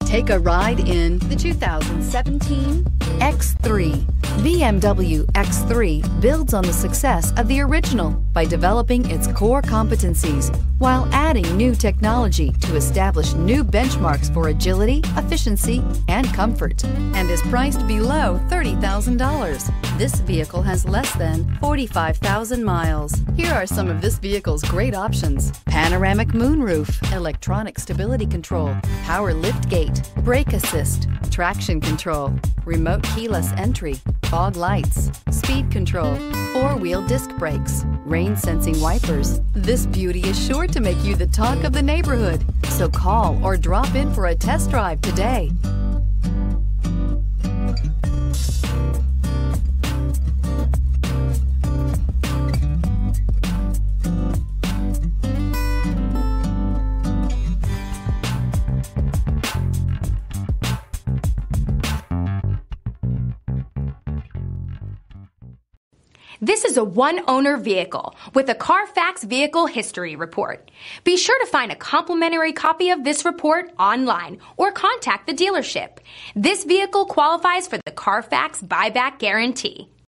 Take a ride in the 2017 X3. BMW X3 builds on the success of the original by developing its core competencies while adding new technology to establish new benchmarks for agility, efficiency, and comfort, and is priced below $30,000. This vehicle has less than 45,000 miles. Here are some of this vehicle's great options: panoramic moonroof, electronic stability control, power liftgate, brake assist, traction control, remote keyless entry, fog lights, speed control, four-wheel disc brakes, rain-sensing wipers. This beauty is sure to make you the talk of the neighborhood. So call or drop in for a test drive today. This is a one-owner vehicle with a Carfax Vehicle History Report. Be sure to find a complimentary copy of this report online or contact the dealership. This vehicle qualifies for the Carfax Buyback Guarantee.